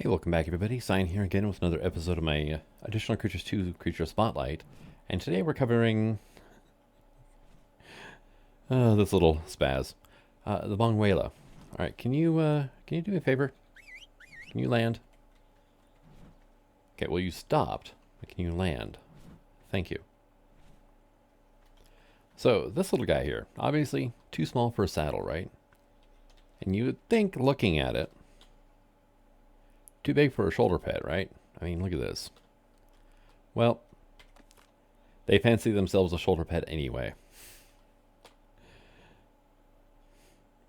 Hey, welcome back everybody. Sign here again with another episode of my Additional Creatures 2 Creature Spotlight. And today we're covering this little spaz. The Banguela. Alright, can you do me a favor? Can you land? Okay, well you stopped, but can you land? Thank you. So, this little guy here, obviously too small for a saddle, right? And you would think, looking at it, too big for a shoulder pad, right? I mean, look at this. Well, they fancy themselves a shoulder pad anyway.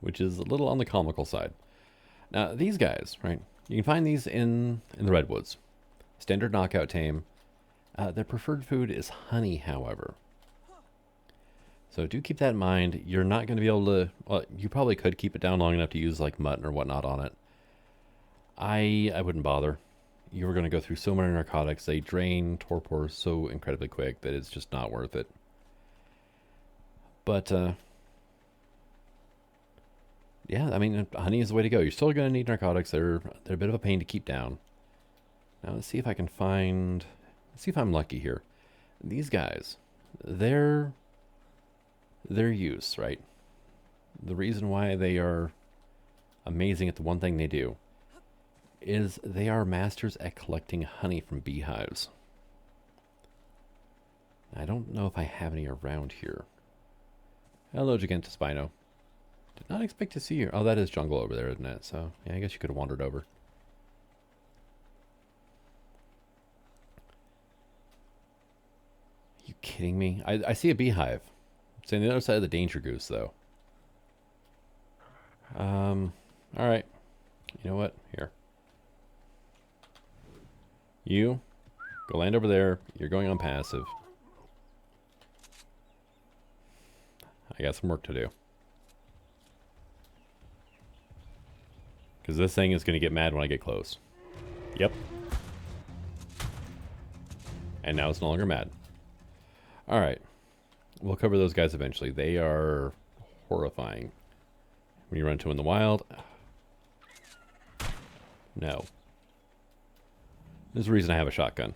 Which is a little on the comical side. Now, these guys, right? You can find these in the redwoods. Standard knockout tame. Their preferred food is honey, however. So do keep that in mind. You're not going to be able to... Well, you probably could keep it down long enough to use like mutton or whatnot on it. I wouldn't bother. You were going to go through so many narcotics. They drain torpor so incredibly quick that it's just not worth it. But, yeah, I mean, honey is the way to go. You're still going to need narcotics. They're a bit of a pain to keep down. Now, let's see if I can find... Let's see if I'm lucky here. These guys, their use, right? The reason why they are amazing at the one thing they do is they are masters at collecting honey from beehives. I don't know if I have any around here. Hello, Gigantospino. Did not expect to see you. Oh, that is jungle over there, isn't it? So, yeah, I guess you could have wandered over. Are you kidding me? I see a beehive. It's on the other side of the danger goose, though. Alright. You know what? Here. You, go land over there. You're going on passive. I got some work to do. Because this thing is going to get mad when I get close. Yep. And now it's no longer mad. Alright. We'll cover those guys eventually. They are horrifying. When you run into them in the wild. No. There's a reason I have a shotgun.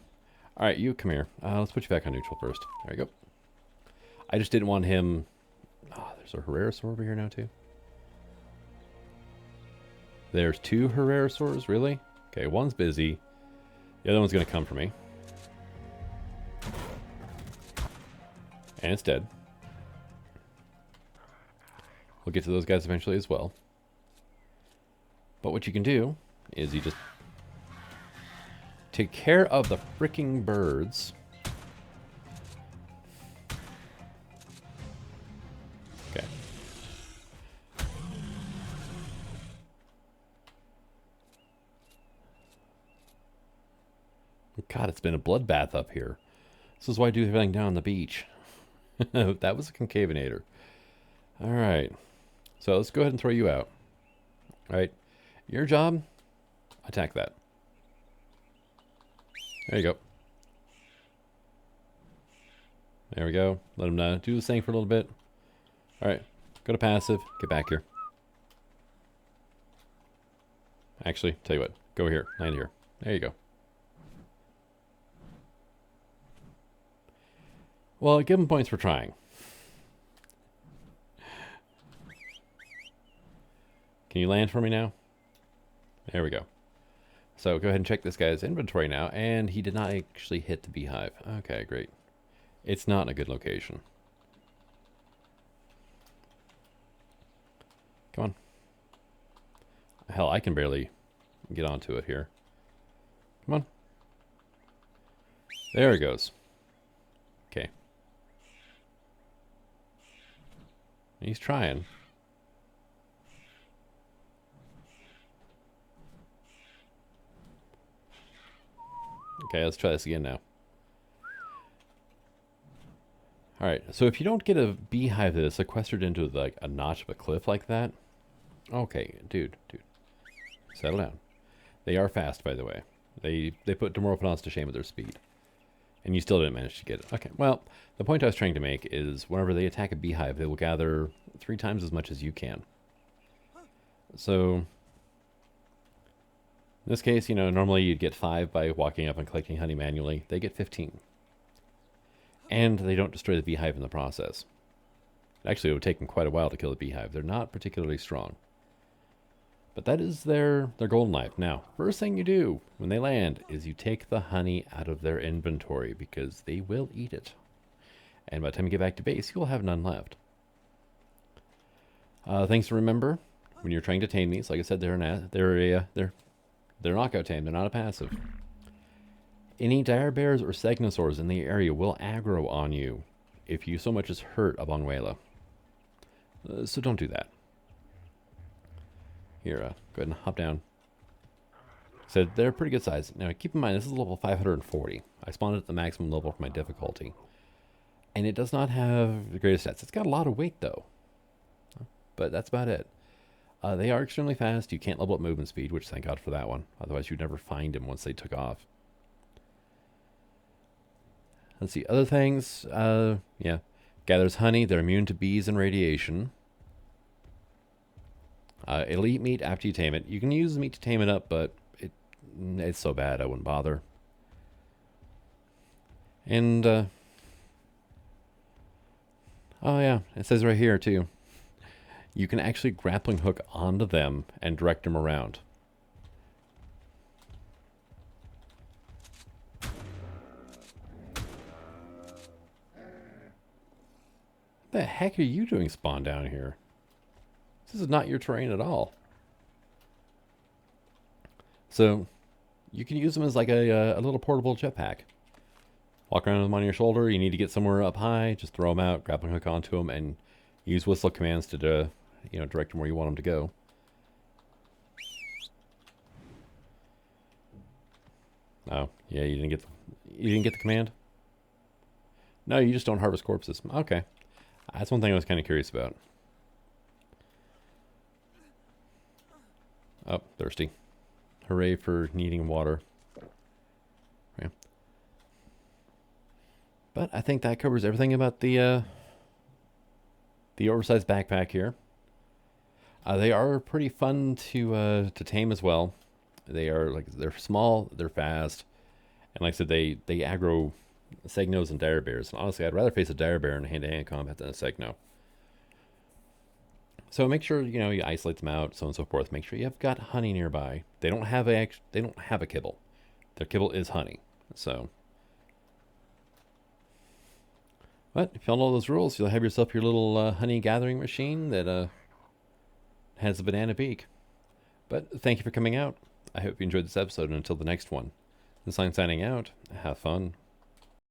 Alright, you come here. Let's put you back on neutral first. There you go. I just didn't want him... Oh, there's a Herrerasaur over here now, too. There's two Herrerasaurs? Really? Okay, one's busy. The other one's going to come for me. And it's dead. We'll get to those guys eventually as well. But what you can do is you just take care of the freaking birds. Okay. God, it's been a bloodbath up here. This is why I do everything down on the beach. That was a concavenator. Alright. So let's go ahead and throw you out. Alright. Your job, attack that. There you go. There we go. Let him do this thing for a little bit. Alright. Go to passive. Get back here. Actually, tell you what. Go here. Land here. There you go. Well, give him points for trying. Can you land for me now? There we go. So go ahead and check this guy's inventory now, and he did not actually hit the beehive. Okay, great. It's not in a good location. Come on. Hell, I can barely get onto it here. Come on. There it goes. Okay. He's trying. Okay, let's try this again now. Alright, so if you don't get a beehive that is sequestered into like a notch of a cliff like that... Okay, dude. Settle down. They are fast, by the way. They put Dimorphodons to shame with their speed. And you still didn't manage to get it. Okay, well, the point I was trying to make is whenever they attack a beehive, they will gather 3 times as much as you can. So... In this case, normally you'd get 5 by walking up and collecting honey manually. They get 15. And they don't destroy the beehive in the process. Actually, it would take them quite a while to kill the beehive. They're not particularly strong. But that is their golden life. Now, first thing you do when they land is you take the honey out of their inventory because they will eat it. And by the time you get back to base, you'll have none left. Things to remember when you're trying to tame these. Like I said, they're knockout tame. They're not a passive. Any dire bears or segnosaurs in the area will aggro on you if you so much as hurt a Banguela. So don't do that. Here, go ahead and hop down. So they're pretty good size. Now keep in mind, this is level 540. I spawned at the maximum level for my difficulty. And it does not have the greatest stats. It's got a lot of weight though. But that's about it. They are extremely fast. You can't level up movement speed, which thank God for that one. Otherwise you'd never find them once they took off. Let's see, other things. Yeah. Gathers honey. They're immune to bees and radiation. It'll eat meat after you tame it. You can use the meat to tame it up, but it's so bad I wouldn't bother. And, oh yeah, it says right here too. You can actually grappling hook onto them and direct them around. What the heck are you doing spawn down here? This is not your terrain at all. So you can use them as like a little portable jetpack. Walk around with them on your shoulder. You need to get somewhere up high. Just throw them out, grappling hook onto them, and use whistle commands to direct them where you want them to go. Oh, yeah, you didn't get the command? No, you just don't harvest corpses. Okay. That's one thing I was kind of curious about. Oh, thirsty. Hooray for needing water. Okay. But I think that covers everything about the oversized backpack here. They are pretty fun to tame as well. They're small, they're fast, and like I said, they aggro segnos and dire bears. And honestly, I'd rather face a dire bear in hand-to-hand combat than a segno. So make sure you isolate them out, so on and so forth. Make sure you have got honey nearby. They don't have a kibble. Their kibble is honey. So, but if you all know those rules, you'll have yourself your little honey gathering machine that has a banana beak. But thank you for coming out. I hope you enjoyed this episode, and until the next one, this is signing out. Have fun.